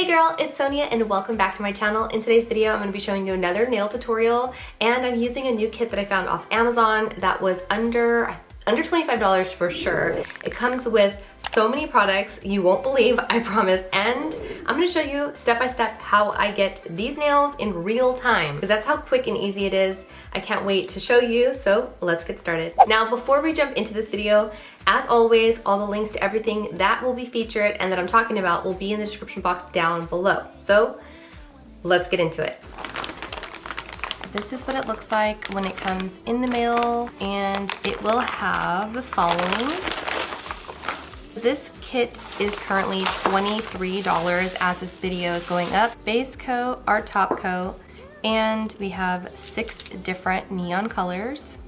girl, it's Sonia and welcome back to my channel. In today's video, I'm going to be showing you another nail tutorial, and I'm using a new kit that I found off Amazon that was under $25 for sure. It comes with so many products you won't believe, I promise, and I'm going to show you step by step how I get these nails in real time, because that's how quick and easy it is. I can't wait to show you, so let's get started. Now, before we jump into this video, as always, all the links to everything that will be featured and that I'm talking about will be in the description box down below. So let's get into it. This is what it looks like when it comes in the mail, and it will have the following. This kit is currently $23 as this video is going up. Base coat, our top coat, and we have 6 different neon colors.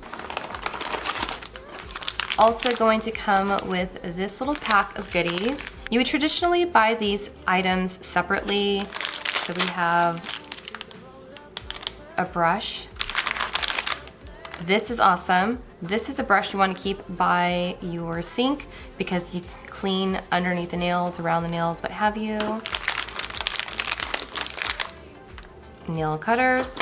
Also going to come with this little pack of goodies. You would traditionally buy these items separately. So we have a brush. This is awesome. This is a brush you want to keep by your sink because you can clean underneath the nails, around the nails, what have you. Nail cutters.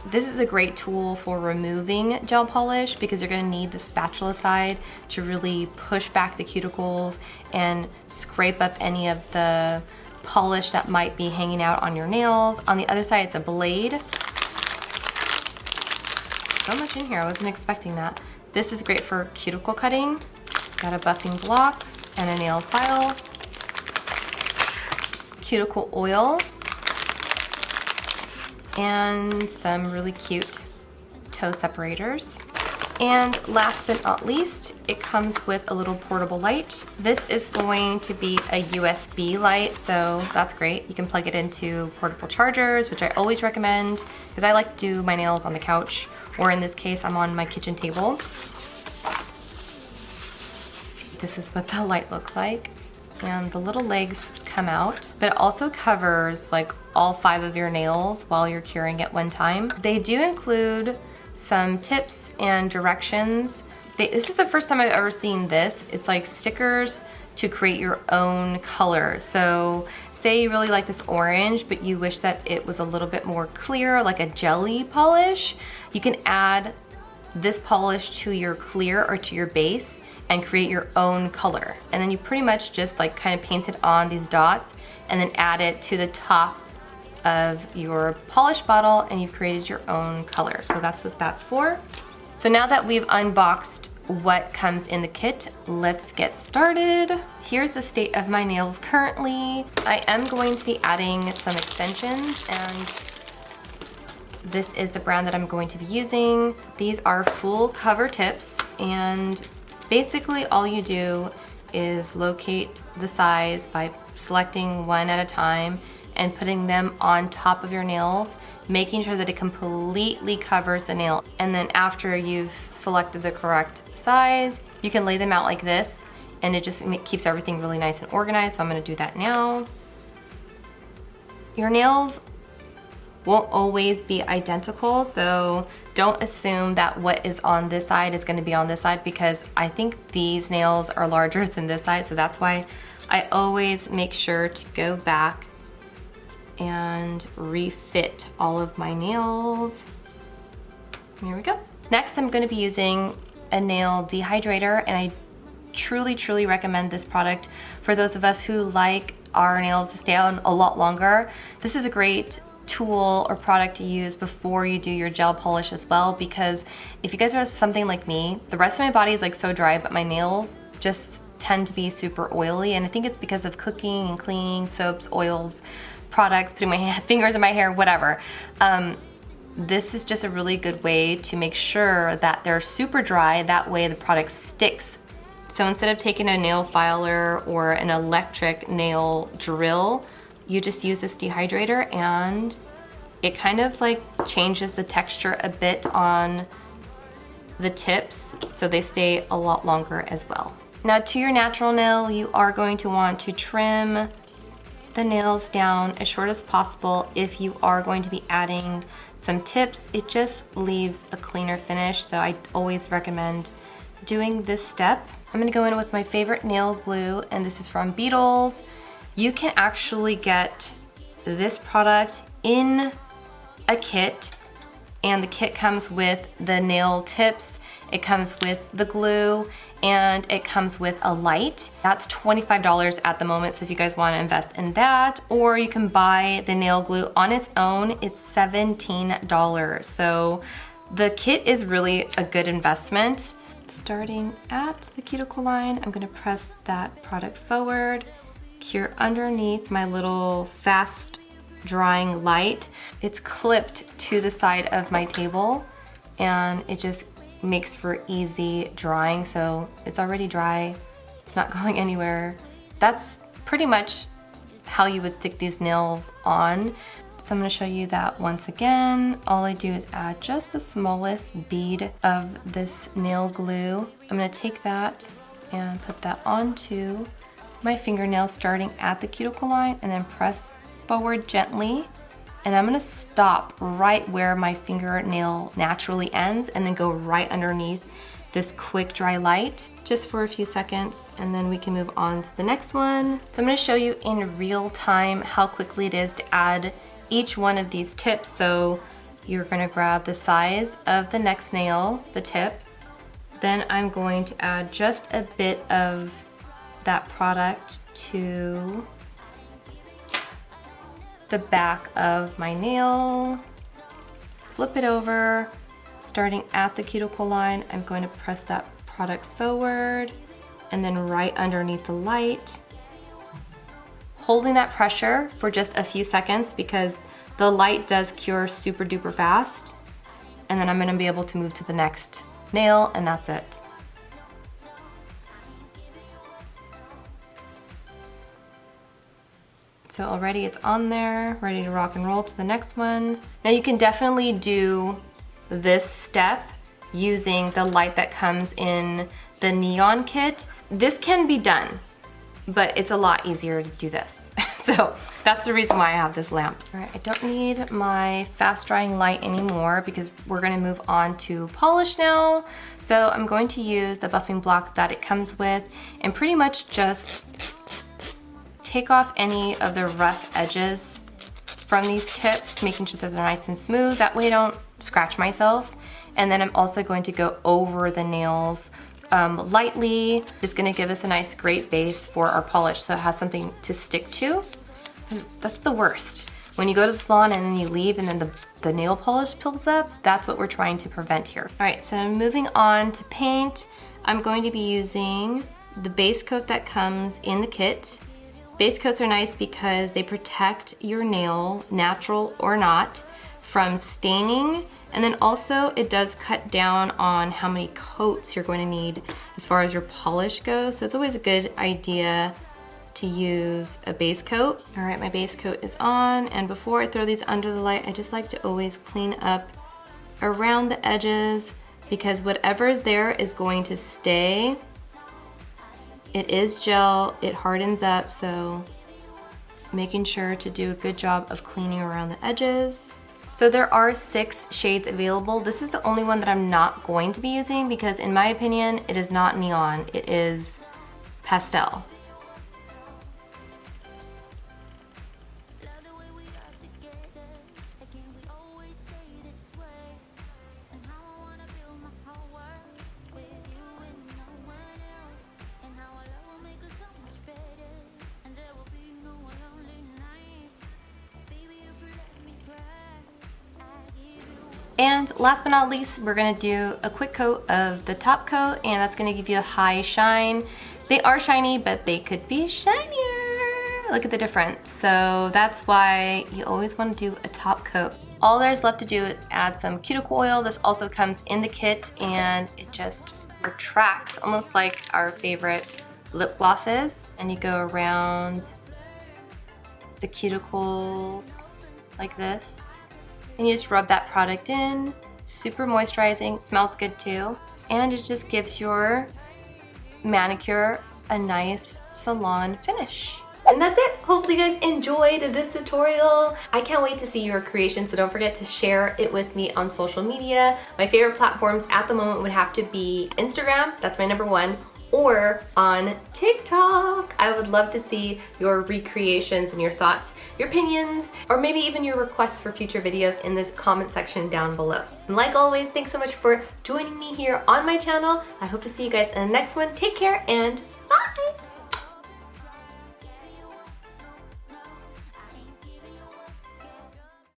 This is a great tool for removing gel polish because you're going to need the spatula side to really push back the cuticles and scrape up any of the polish that might be hanging out on your nails. On the other side, it's a blade. So much in here, I wasn't expecting that. This is great for cuticle cutting. Got a buffing block and a nail file. Cuticle oil. And some really cute toe separators. And last but not least, it comes with a little portable light. This is going to be a USB light, so that's great. You can plug it into portable chargers, which I always recommend because I like to do my nails on the couch, or in this case, I'm on my kitchen table. This is what the light looks like. And the little legs come out, but it also covers like all 5 of your nails while you're curing at one time. They do include some tips and directions. This is the first time I've ever seen this. It's like stickers to create your own color. So say you really like this orange, but you wish that it was a little bit more clear, like a jelly polish, you can add this polish to your clear or to your base and create your own color. And then you pretty much just like kind of paint it on these dots and then add it to the top of your polish bottle and you've created your own color. So that's what that's for. So now that we've unboxed what comes in the kit, let's get started. Here's the state of my nails currently. I am going to be adding some extensions, and this is the brand that I'm going to be using. These are full cover tips, and basically all you do is locate the size by selecting one at a time and putting them on top of your nails, making sure that it completely covers the nail. And then after you've selected the correct size, you can lay them out like this, and it just keeps everything really nice and organized. So I'm gonna do that now. Your nails won't always be identical, so don't assume that what is on this side is gonna be on this side, because I think these nails are larger than this side, so that's why I always make sure to go back and refit all of my nails. Here we go. Next, I'm gonna be using a nail dehydrator, and I truly recommend this product for those of us who like our nails to stay on a lot longer. This is a great tool or product to use before you do your gel polish as well, because if you guys are something like me, the rest of my body is like so dry, but my nails just tend to be super oily, and I think it's because of cooking and cleaning, soaps, oils, products, putting my fingers in my hair, whatever. This is just a really good way to make sure that they're super dry. That way the product sticks. So instead of taking a nail filer or an electric nail drill, you just use this dehydrator, and it kind of like changes the texture a bit on the tips, so they stay a lot longer as well. Now, to your natural nail, you are going to want to trim the nails down as short as possible. If you are going to be adding some tips, it just leaves a cleaner finish, so I always recommend doing this step. I'm gonna go in with my favorite nail glue, and this is from Beetles. You can actually get this product in a kit, and the kit comes with the nail tips, it comes with the glue, and it comes with a light. That's $25 at the moment, so if you guys want to invest in that, or you can buy the nail glue on its own, it's $17. So the kit is really a good investment. Starting at the cuticle line, I'm gonna press that product forward, cure underneath my little fast drying light. It's clipped to the side of my table, and it just makes for easy drying. So it's already dry, it's not going anywhere. That's pretty much how you would stick these nails on. So I'm gonna show you that once again. All I do is add just the smallest bead of this nail glue. I'm gonna take that and put that onto my fingernail, starting at the cuticle line, and then press forward gently. And I'm gonna stop right where my fingernail naturally ends and then go right underneath this quick dry light just for a few seconds, and then we can move on to the next one. So I'm gonna show you in real time how quickly it is to add each one of these tips. So you're gonna grab the size of the next nail, the tip, then I'm going to add just a bit of that product to the back of my nail, flip it over, starting at the cuticle line, I'm going to press that product forward and then right underneath the light, holding that pressure for just a few seconds because the light does cure super duper fast. And then I'm gonna be able to move to the next nail, and that's it. So already it's on there, ready to rock and roll to the next one. Now you can definitely do this step using the light that comes in the neon kit. This can be done, but it's a lot easier to do this. So that's the reason why I have this lamp. All right, I don't need my fast drying light anymore because we're gonna move on to polish now. So I'm going to use the buffing block that it comes with and pretty much just take off any of the rough edges from these tips, making sure that they're nice and smooth. That way I don't scratch myself. And then I'm also going to go over the nails lightly. It's gonna give us a nice great base for our polish so it has something to stick to. That's the worst. When you go to the salon and then you leave and then the nail polish peels up, that's what we're trying to prevent here. All right, so moving on to paint, I'm going to be using the base coat that comes in the kit. Base coats are nice because they protect your nail, natural or not, from staining, and then also it does cut down on how many coats you're going to need as far as your polish goes. So it's always a good idea to use a base coat. All right, my base coat is on, and before I throw these under the light, I just like to always clean up around the edges because whatever is there is going to stay. It is gel, it hardens up, so making sure to do a good job of cleaning around the edges. So there are 6 shades available. This is the only one that I'm not going to be using because in my opinion, it is not neon, it is pastel. And last but not least, we're gonna do a quick coat of the top coat, and that's gonna give you a high shine. They are shiny, but they could be shinier. Look at the difference. So that's why you always wanna do a top coat. All there's left to do is add some cuticle oil. This also comes in the kit, and it just retracts, almost like our favorite lip glosses. And you go around the cuticles like this. And you just rub that product in, super moisturizing, smells good too. And it just gives your manicure a nice salon finish. And that's it. Hopefully you guys enjoyed this tutorial. I can't wait to see your creation, so don't forget to share it with me on social media. My favorite platforms at the moment would have to be Instagram, that's my #1, or on TikTok. I would love to see your recreations and your thoughts, your opinions, or maybe even your requests for future videos in this comment section down below. And like always, thanks so much for joining me here on my channel. I hope to see you guys in the next one. Take care and bye!